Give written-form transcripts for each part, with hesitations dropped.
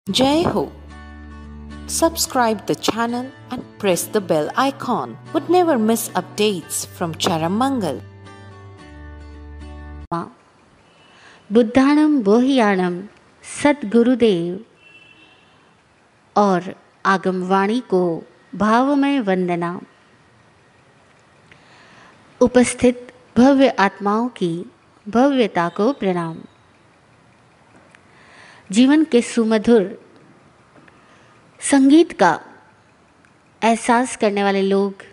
Jai Ho. Subscribe the channel and press the bell icon. Would never miss updates from Charamangal. बुद्धाणम बोहियाणम सद्गुरुदेव और आगमवाणी को भावमय वंदना। उपस्थित भव्य आत्माओं की भव्यता को प्रणाम। जीवन के सुमधुर संगीत का एहसास करने वाले लोग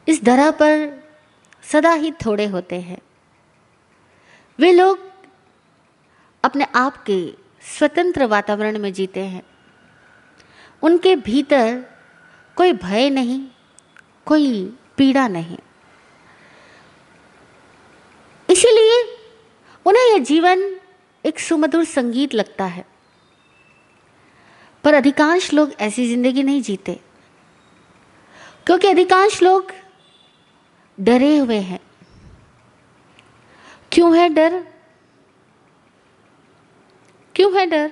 इस धरा पर सदा ही थोड़े होते हैं। वे लोग अपने आप के स्वतंत्र वातावरण में जीते हैं। उनके भीतर कोई भय नहीं, कोई पीड़ा नहीं। इसीलिए उन्हें यह जीवन एक सुमधुर संगीत लगता है। पर अधिकांश लोग ऐसी जिंदगी नहीं जीते, क्योंकि अधिकांश लोग डरे हुए हैं। क्यों है डर? क्यों है डर?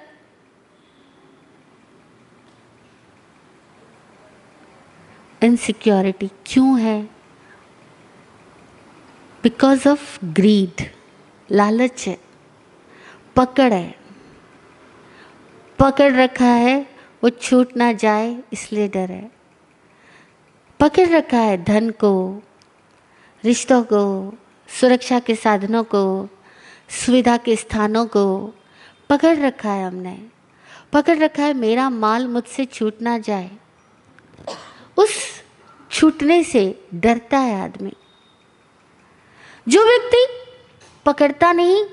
इनसिक्योरिटी क्यों है? बिकॉज ऑफ ग्रीड, लालच है, पकड़ है, पकड़ रखा है, वो छूट ना जाए इसलिए डर है। पकड़ रखा है धन को, रिश्तों को, सुरक्षा के साधनों को, सुविधा के स्थानों को पकड़ रखा है। हमने पकड़ रखा है मेरा माल मुझसे छूट ना जाए। उस छूटने से डरता है आदमी। जो व्यक्ति पकड़ता नहीं,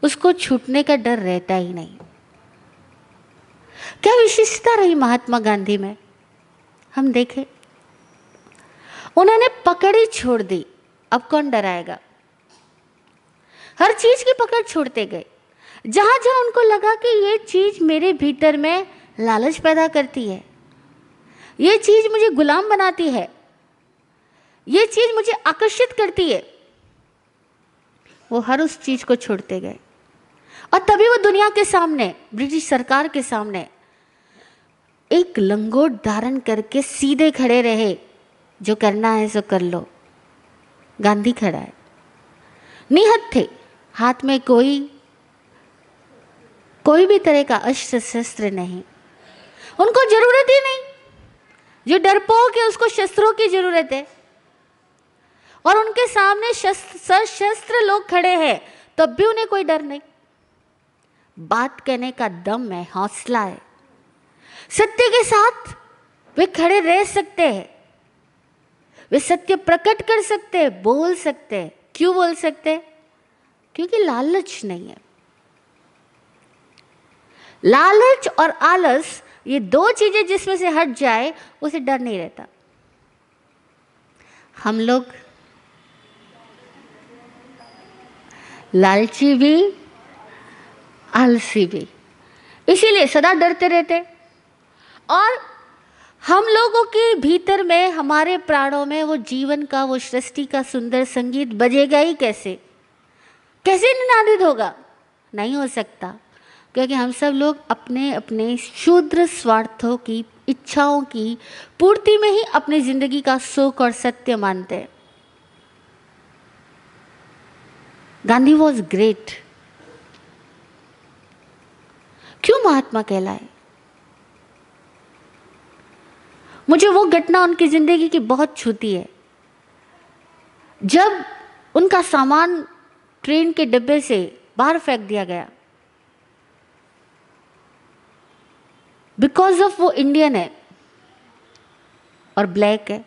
उसको छूटने का डर रहता ही नहीं। क्या विशिष्टता रही महात्मा गांधी में? हम देखें, उन्होंने पकड़ ही छोड़ दी। अब कौन डराएगा? हर चीज की पकड़ छोड़ते गए। जहां जहां उनको लगा कि ये चीज मेरे भीतर में लालच पैदा करती है, ये चीज मुझे गुलाम बनाती है, ये चीज मुझे आकर्षित करती है, वो हर उस चीज को छोड़ते गए। और तभी वो दुनिया के सामने, ब्रिटिश सरकार के सामने एक लंगोट धारण करके सीधे खड़े रहे। जो करना है सो कर लो। गांधी खड़ा है, निहत्थ थे, हाथ में कोई भी तरह का अस्त्र शस्त्र नहीं। उनको जरूरत ही नहीं। जो डरपोक है उसको शस्त्रों की जरूरत है। और उनके सामने सशस्त्र लोग खड़े हैं, तब भी उन्हें कोई डर नहीं। बात कहने का दम है, हौसला है। सत्य के साथ वे खड़े रह सकते हैं। वे सत्य प्रकट कर सकते हैं, बोल सकते हैं। क्यों बोल सकते हैं? क्योंकि लालच नहीं है। लालच और आलस, ये दो चीजें जिसमें से हट जाए उसे डर नहीं रहता। हम लोग लालची भी, आलसी भी, इसीलिए सदा डरते रहते। और हम लोगों के भीतर में, हमारे प्राणों में वो जीवन का, वो सृष्टि का सुंदर संगीत बजेगा ही कैसे? कैसे निनादित होगा? नहीं हो सकता, क्योंकि हम सब लोग अपने अपने क्षुद्र स्वार्थों की, इच्छाओं की पूर्ति में ही अपनी जिंदगी का सुख और सत्य मानते हैं। Gandhi was great. क्यों महात्मा कहलाए? मुझे वो घटना उनकी जिंदगी की बहुत छूती है। जब उनका सामान ट्रेन के डिब्बे से बाहर फेंक दिया गया, बिकॉज ऑफ वो इंडियन है और ब्लैक है,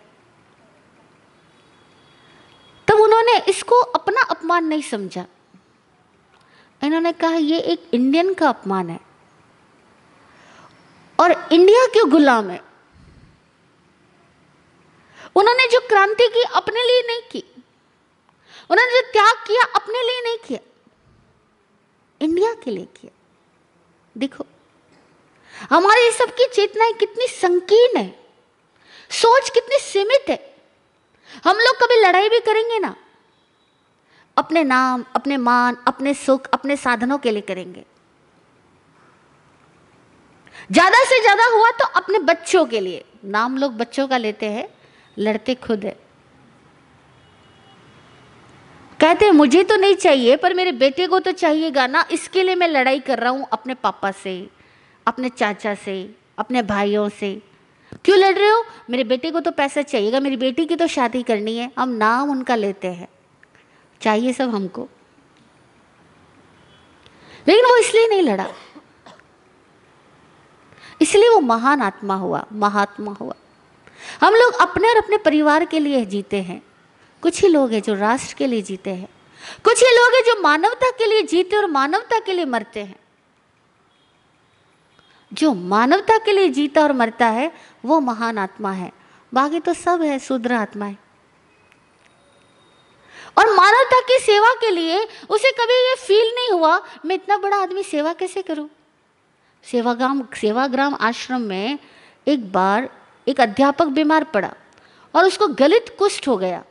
तब उन्होंने इसको अपना अपमान नहीं समझा। इन्होंने कहा ये एक इंडियन का अपमान है और इंडिया क्यों गुलाम है। उन्होंने जो क्रांति की अपने लिए नहीं की, उन्होंने जो त्याग किया अपने लिए नहीं किया, इंडिया के लिए किया। देखो, हमारी सबकी चेतनाएं कितनी संकीर्ण है, सोच कितनी सीमित है। हम लोग कभी लड़ाई भी करेंगे ना, अपने नाम, अपने मान, अपने सुख, अपने साधनों के लिए करेंगे। ज्यादा से ज्यादा हुआ तो अपने बच्चों के लिए, नाम लोग बच्चों का लेते हैं, लड़ते खुद है। कहते हैं मुझे तो नहीं चाहिए पर मेरे बेटे को तो चाहिएगा ना, इसके लिए मैं लड़ाई कर रहा हूं अपने पापा से, अपने चाचा से, अपने भाइयों से। क्यों लड़ रहे हो? मेरे बेटे को तो पैसा चाहिएगा, मेरी बेटी की तो शादी करनी है। हम नाम उनका लेते हैं, चाहिए सब हमको, लेकिन वो इसलिए नहीं लड़ा, इसलिए वो महान आत्मा हुआ, महात्मा हुआ। हम लोग अपने और अपने परिवार के लिए जीते हैं, कुछ ही लोग हैं जो राष्ट्र के लिए जीते हैं, कुछ ही लोग हैं जो मानवता के लिए जीते और मानवता के लिए मरते हैं। जो मानवता के लिए जीता और मरता है वो महान आत्मा है, बाकी तो सब है शूद्र आत्माएं। और मानवता की सेवा के लिए उसे कभी ये फील नहीं हुआ मैं इतना बड़ा आदमी सेवा कैसे करूं। सेवाग्राम आश्रम में एक बार एक अध्यापक बीमार पड़ा और उसको गलित कुष्ठ हो गया।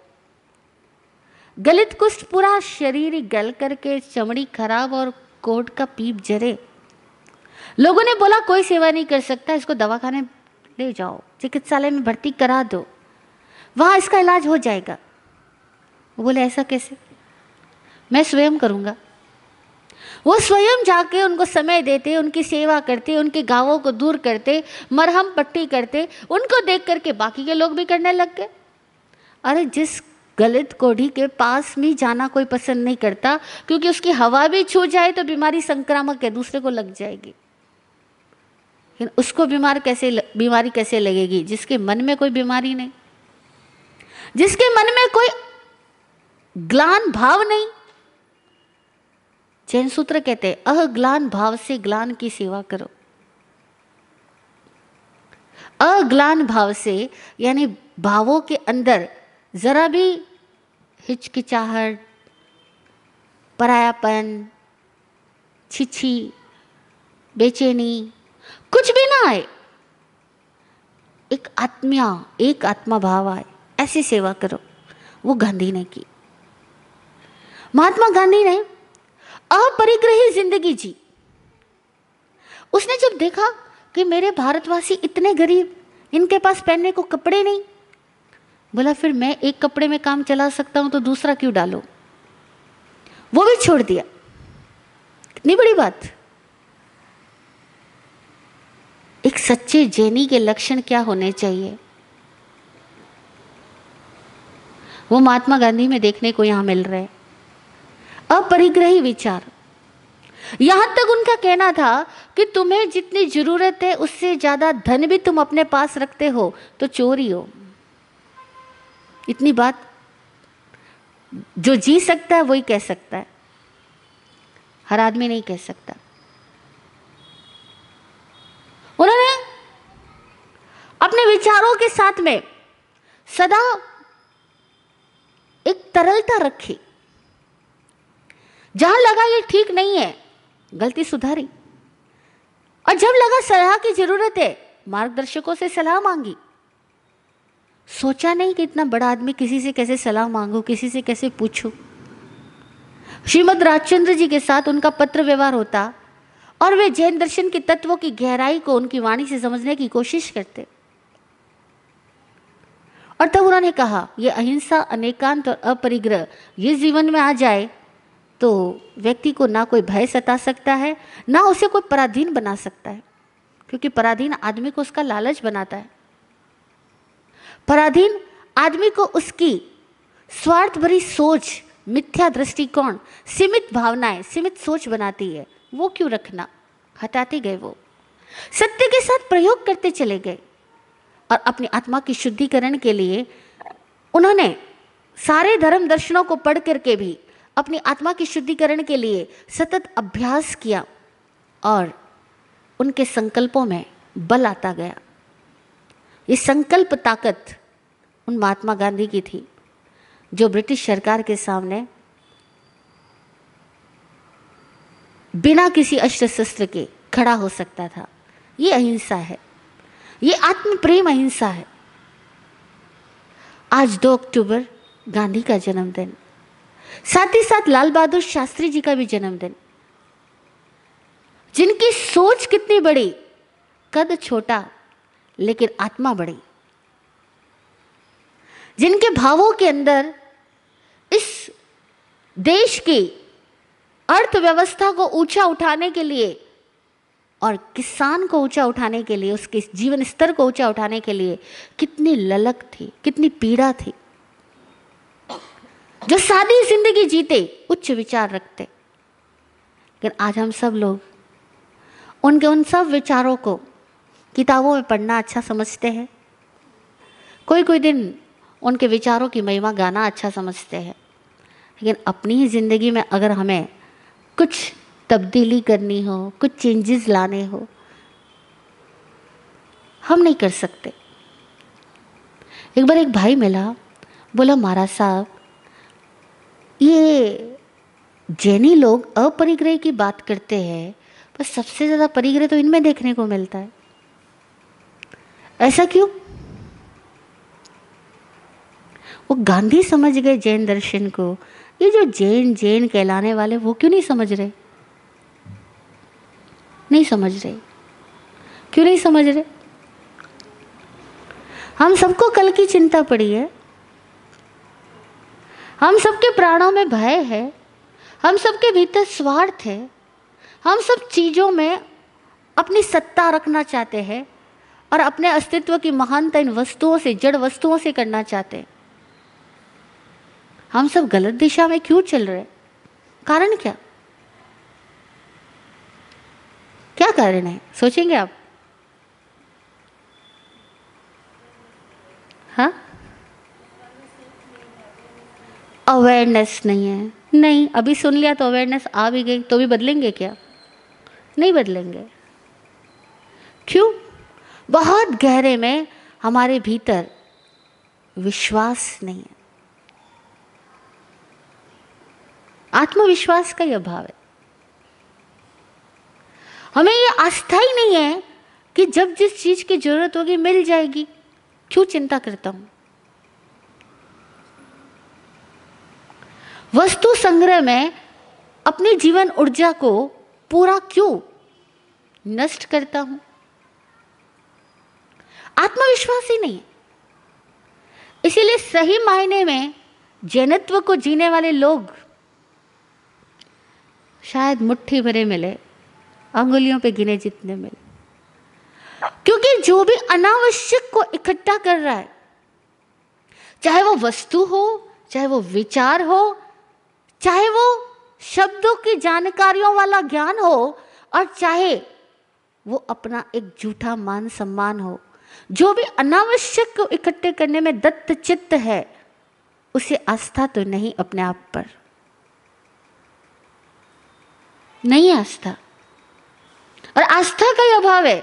गलित कुष्ठ पूरा शरीर गल करके चमड़ी खराब और कोट का पीप जरे। लोगों ने बोला कोई सेवा नहीं कर सकता, इसको दवाखाने ले जाओ, चिकित्सालय में भर्ती करा दो, वहां इसका इलाज हो जाएगा। वो बोले ऐसा कैसे, मैं स्वयं करूंगा। वो स्वयं जाके उनको समय देते, उनकी सेवा करते, उनके घावों को दूर करते, मरहम पट्टी करते। उनको देख करके बाकी के लोग भी करने लग गए। अरे जिस गलित कोढ़ी के पास भी जाना कोई पसंद नहीं करता, क्योंकि उसकी हवा भी छू जाए तो बीमारी संक्रामक है, दूसरे को लग जाएगी। लेकिन उसको बीमारी कैसे लगेगी जिसके मन में कोई बीमारी नहीं, जिसके मन में कोई ग्लान भाव नहीं। जैन सूत्र कहते हैं अग्लान भाव से ग्लान की सेवा करो। अग्लान भाव से यानी भावों के अंदर जरा भी हिचकिचाहट, परायापन, छिछी, बेचैनी कुछ भी ना आए, एक आत्मा भाव आए, ऐसी सेवा करो। वो गांधी ने की। महात्मा गांधी ने अपरिग्रही जिंदगी जी। उसने जब देखा कि मेरे भारतवासी इतने गरीब, इनके पास पहनने को कपड़े नहीं, बोला फिर मैं एक कपड़े में काम चला सकता हूं तो दूसरा क्यों डालो। वो भी छोड़ दिया। कितनी बड़ी बात। एक सच्चे जैनी के लक्षण क्या होने चाहिए, वो महात्मा गांधी में देखने को यहां मिल रहे हैं। अपरिग्रही विचार। यहां तक उनका कहना था कि तुम्हें जितनी जरूरत है उससे ज्यादा धन भी तुम अपने पास रखते हो तो चोरी हो। इतनी बात जो जी सकता है वही कह सकता है, हर आदमी नहीं कह सकता। उन्होंने अपने विचारों के साथ में सदा एक तरलता रखी। जहां लगा ये ठीक नहीं है, गलती सुधारी, और जब लगा सलाह की जरूरत है, मार्गदर्शकों से सलाह मांगी। सोचा नहीं कि इतना बड़ा आदमी किसी से कैसे सलाह मांगू, किसी से कैसे पूछूं। श्रीमद राजचंद्र जी के साथ उनका पत्र व्यवहार होता और वे जैन दर्शन के तत्वों की गहराई को उनकी वाणी से समझने की कोशिश करते। और तब उन्होंने कहा ये अहिंसा, अनेकांत और अपरिग्रह ये जीवन में आ जाए तो व्यक्ति को ना कोई भय सता सकता है, ना उसे कोई पराधीन बना सकता है, क्योंकि पराधीन आदमी को उसका लालच बनाता है। पराधीन आदमी को उसकी स्वार्थ भरी सोच, मिथ्या दृष्टिकोण, सीमित भावनाएं, सीमित सोच बनाती है। वो क्यों रखना, हटाते गए। वो सत्य के साथ प्रयोग करते चले गए और अपनी आत्मा की शुद्धिकरण के लिए उन्होंने सारे धर्म दर्शनों को पढ़ करके भी अपनी आत्मा की शुद्धिकरण के लिए सतत अभ्यास किया और उनके संकल्पों में बल आता गया। ये संकल्प ताकत उन महात्मा गांधी की थी जो ब्रिटिश सरकार के सामने बिना किसी अस्त्र शस्त्र के खड़ा हो सकता था। ये अहिंसा है, ये आत्म प्रेम अहिंसा है। आज 2 अक्टूबर गांधी का जन्मदिन, साथ ही साथ लाल बहादुर शास्त्री जी का भी जन्मदिन, जिनकी सोच कितनी बड़ी कद छोटा लेकिन आत्मा बड़ी, जिनके भावों के अंदर इस देश की अर्थव्यवस्था को ऊंचा उठाने के लिए और किसान को ऊंचा उठाने के लिए, उसके जीवन स्तर को ऊंचा उठाने के लिए कितनी ललक थी, कितनी पीड़ा थी। जो सादी जिंदगी जीते, उच्च विचार रखते, लेकिन आज हम सब लोग उनके उन सब विचारों को किताबों में पढ़ना अच्छा समझते हैं, कोई कोई दिन उनके विचारों की महिमा गाना अच्छा समझते हैं, लेकिन अपनी ही ज़िंदगी में अगर हमें कुछ तब्दीली करनी हो, कुछ चेंजेस लाने हो, हम नहीं कर सकते। एक बार एक भाई मिला, बोला महाराज साहब, ये जैनी लोग अपरिग्रह की बात करते हैं, पर सबसे ज़्यादा परिग्रह तो इनमें देखने को मिलता है, ऐसा क्यों? वो गांधी समझ गए जैन दर्शन को, ये जो जैन जैन कहलाने वाले वो क्यों नहीं समझ रहे? नहीं समझ रहे। क्यों नहीं समझ रहे? हम सबको कल की चिंता पड़ी है, हम सबके प्राणों में भय है, हम सबके भीतर स्वार्थ है, हम सब चीज़ों में अपनी सत्ता रखना चाहते हैं और अपने अस्तित्व की महानता इन वस्तुओं से, जड़ वस्तुओं से करना चाहते हैं। हम सब गलत दिशा में क्यों चल रहे? कारण क्या? क्या कारण है? सोचेंगे आप? हाँ, अवेयरनेस नहीं है। नहीं, अभी सुन लिया तो अवेयरनेस आ भी गई तो भी बदलेंगे क्या? नहीं बदलेंगे। क्यों? बहुत गहरे में हमारे भीतर विश्वास नहीं है, आत्मविश्वास का ही अभाव है। हमें ये आस्था ही नहीं है कि जब जिस चीज की जरूरत होगी मिल जाएगी, क्यों चिंता करता हूं? वस्तु संग्रह में अपनी जीवन ऊर्जा को पूरा क्यों नष्ट करता हूं? आत्मविश्वास ही नहीं है। इसीलिए सही मायने में जैनत्व को जीने वाले लोग शायद मुट्ठी भरे मिले, अंगुलियों पे गिने जितने मिले, क्योंकि जो भी अनावश्यक को इकट्ठा कर रहा है, चाहे वो वस्तु हो, चाहे वो विचार हो, चाहे वो शब्दों की जानकारियों वाला ज्ञान हो, और चाहे वो अपना एक झूठा मान सम्मान हो, जो भी अनावश्यक को इकट्ठे करने में दत्त चित्त है, उसे आस्था तो नहीं अपने आप पर, नहीं आस्था। और आस्था का ही अभाव है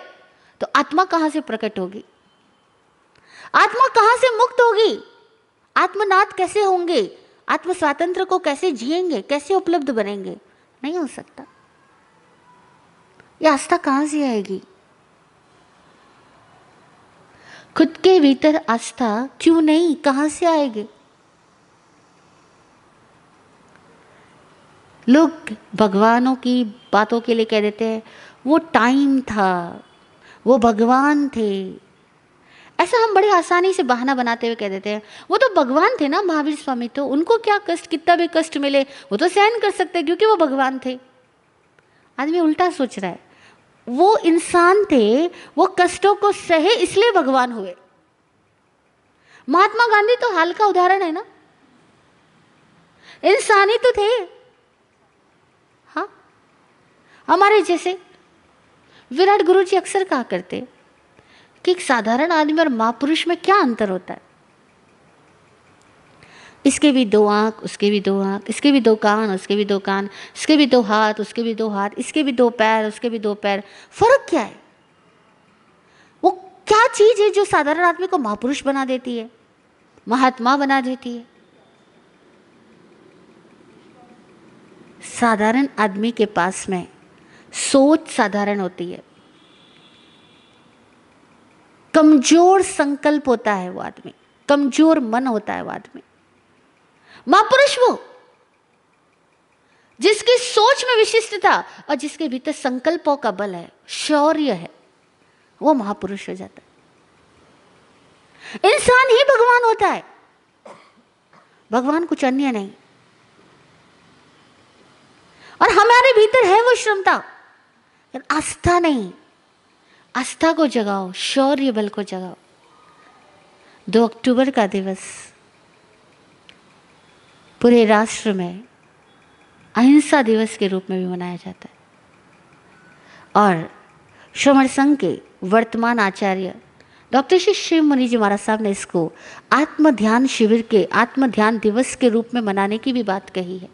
तो आत्मा कहां से प्रकट होगी? आत्मा कहां से मुक्त होगी? आत्मनाथ कैसे होंगे? आत्म स्वातंत्र को कैसे जिएंगे? कैसे उपलब्ध बनेंगे? नहीं हो सकता। यह आस्था कहां से आएगी? खुद के भीतर आस्था क्यों नहीं, कहां से आएगी? लोग भगवानों की बातों के लिए कह देते हैं वो टाइम था, वो भगवान थे। ऐसा हम बड़े आसानी से बहाना बनाते हुए कह देते हैं वो तो भगवान थे ना, महावीर स्वामी, तो उनको क्या कष्ट, कितना भी कष्ट मिले वो तो सहन कर सकते क्योंकि वो भगवान थे। आदमी उल्टा सोच रहा है, वो इंसान थे, वो कष्टों को सहे इसलिए भगवान हुए। महात्मा गांधी तो हाल का उदाहरण है ना, इंसान ही तो थे। हाँ, हमारे जैसे विराट गुरु जी अक्सर कहा करते कि एक साधारण आदमी और महापुरुष में क्या अंतर होता है? इसके भी दो आंख, उसके भी दो आंख, इसके भी दो कान, उसके भी दो कान, इसके भी दो हाथ, उसके भी दो हाथ, इसके भी दो पैर, उसके भी दो पैर। फर्क क्या है? वो क्या चीज है जो साधारण आदमी को महापुरुष बना देती है, महात्मा बना देती है? साधारण आदमी के पास में सोच साधारण होती है, कमजोर संकल्प होता है वो आदमी, कमजोर मन होता है वो आदमी। महापुरुष वो जिसकी सोच में विशिष्टता और जिसके भीतर संकल्पों का बल है, शौर्य है, वो महापुरुष हो जाता है। इंसान ही भगवान होता है, भगवान कुछ अन्य नहीं। और हमारे भीतर है वो क्षमता, आस्था नहीं। आस्था को जगाओ, शौर्य बल को जगाओ। 2 अक्टूबर का दिवस पूरे राष्ट्र में अहिंसा दिवस के रूप में भी मनाया जाता है। और श्रमण संघ के वर्तमान आचार्य डॉक्टर श्री शिव मुनि जी महाराज साहब ने इसको आत्म ध्यान शिविर के, आत्म ध्यान दिवस के रूप में मनाने की भी बात कही है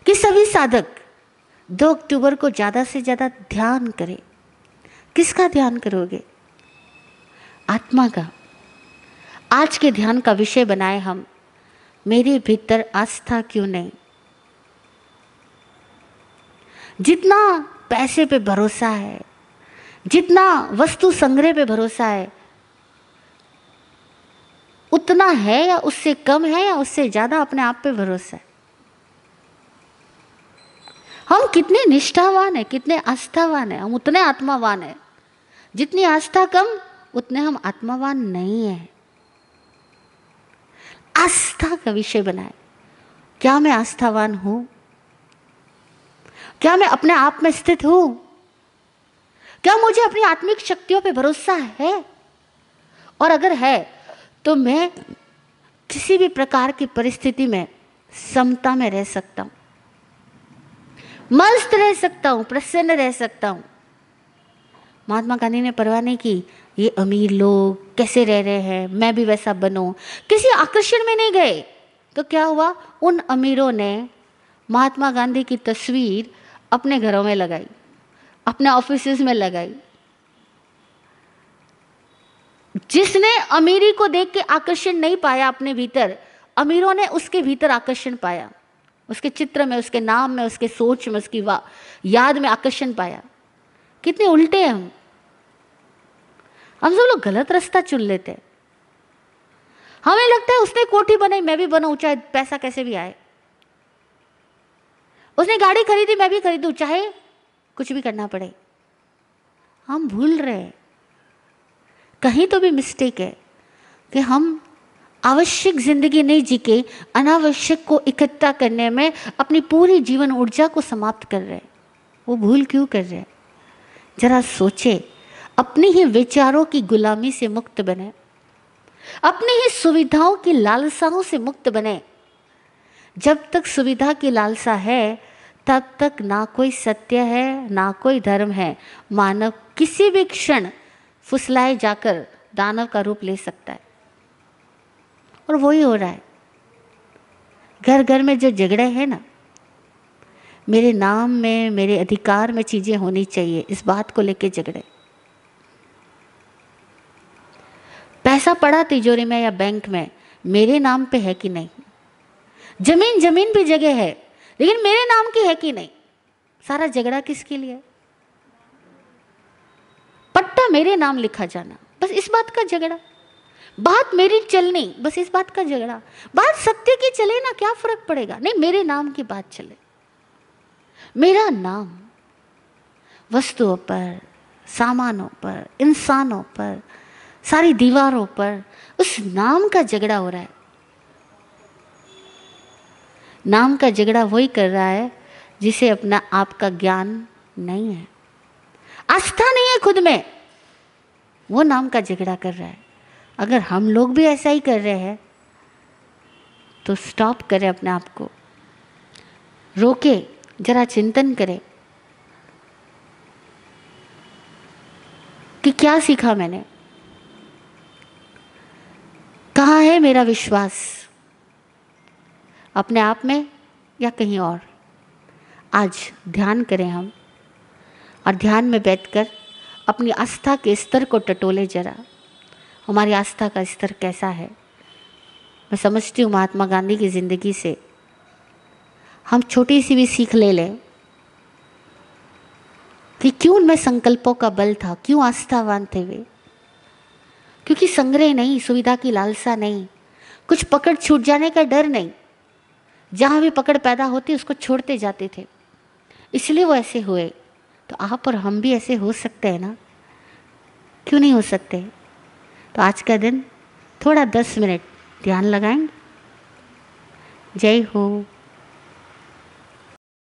कि सभी साधक 2 अक्टूबर को ज़्यादा से ज़्यादा ध्यान करें। किसका ध्यान करोगे? आत्मा का। आज के ध्यान का विषय बनाए हम, मेरे भीतर आस्था क्यों नहीं। जितना पैसे पे भरोसा है, जितना वस्तु संग्रह पे भरोसा है, उतना है या उससे कम है या उससे ज़्यादा अपने आप पे भरोसा है। हम कितने निष्ठावान हैं, कितने आस्थावान हैं, हम उतने आत्मावान हैं। जितनी आस्था कम, उतने हम आत्मावान नहीं हैं। आस्था का विषय बनाए। क्या मैं आस्थावान हूं? क्या मैं अपने आप में स्थित हूं? क्या मुझे अपनी आत्मिक शक्तियों पे भरोसा है? और अगर है तो मैं किसी भी प्रकार की परिस्थिति में समता में रह सकता हूं, मस्त रह सकता हूं, प्रसन्न रह सकता हूं। महात्मा गांधी ने परवाह नहीं की ये अमीर लोग कैसे रह रहे हैं, मैं भी वैसा बनूं। किसी आकर्षण में नहीं गए। तो क्या हुआ? उन अमीरों ने महात्मा गांधी की तस्वीर अपने घरों में लगाई, अपने ऑफिसेज में लगाई। जिसने अमीरी को देख के आकर्षण नहीं पाया अपने भीतर, अमीरों ने उसके भीतर आकर्षण पाया, उसके चित्र में, उसके नाम में, उसके सोच में, उसकी याद में आकर्षण पाया। कितने उल्टे हैं हम सब लोग गलत रास्ता चुन लेते हैं। हमें लगता है उसने कोठी बनाई, मैं भी बनाऊं, चाहे पैसा कैसे भी आए। उसने गाड़ी खरीदी, मैं भी खरीदूं, चाहे कुछ भी करना पड़े। हम भूल रहे हैं, कहीं तो भी मिस्टेक है कि हम आवश्यक जिंदगी नहीं जी के अनावश्यक को इकट्ठा करने में अपनी पूरी जीवन ऊर्जा को समाप्त कर रहे हैं। वो भूल क्यों कर रहे हैं? जरा सोचे। अपनी ही विचारों की गुलामी से मुक्त बने, अपनी ही सुविधाओं की लालसाओं से मुक्त बने। जब तक सुविधा की लालसा है तब तक ना कोई सत्य है, ना कोई धर्म है। मानव किसी भी क्षण फुसलाए जाकर दानव का रूप ले सकता है, और वही हो रहा है। घर घर में जो झगड़े हैं ना, मेरे नाम में, मेरे अधिकार में चीजें होनी चाहिए, इस बात को लेके झगड़े। पैसा पड़ा तिजोरी में या बैंक में, मेरे नाम पे है कि नहीं। जमीन भी जगह है, लेकिन मेरे नाम की है कि नहीं। सारा झगड़ा किसके लिए? पट्टा मेरे नाम लिखा जाना, बस इस बात का झगड़ा। बात मेरी चलनी, बस इस बात का झगड़ा। बात सत्य की चले ना, क्या फर्क पड़ेगा। नहीं, मेरे नाम की बात चले। मेरा नाम वस्तुओं पर, सामानों पर, इंसानों पर, सारी दीवारों पर, उस नाम का झगड़ा हो रहा है। नाम का झगड़ा वही कर रहा है जिसे अपना आप का ज्ञान नहीं है, आस्था नहीं है खुद में, वो नाम का झगड़ा कर रहा है। अगर हम लोग भी ऐसा ही कर रहे हैं तो स्टॉप करें, अपने आप को रोके, जरा चिंतन करें कि क्या सीखा मैंने, कहाँ है मेरा विश्वास, अपने आप में या कहीं और। आज ध्यान करें हम, और ध्यान में बैठकर अपनी आस्था के स्तर को टटोले जरा। हमारी आस्था का स्तर कैसा है? मैं समझती हूँ महात्मा गांधी की ज़िंदगी से हम छोटी सी भी सीख ले लें कि क्यों उनमें संकल्पों का बल था, क्यों आस्थावान थे वे। क्योंकि संग्रह नहीं, सुविधा की लालसा नहीं, कुछ पकड़ छूट जाने का डर नहीं। जहाँ भी पकड़ पैदा होती उसको छोड़ते जाते थे, इसलिए वो ऐसे हुए। तो आप और हम भी ऐसे हो सकते हैं ना। क्यों नहीं हो सकते? तो आज का दिन थोड़ा 10 मिनट ध्यान लगाएंगे। जय हो।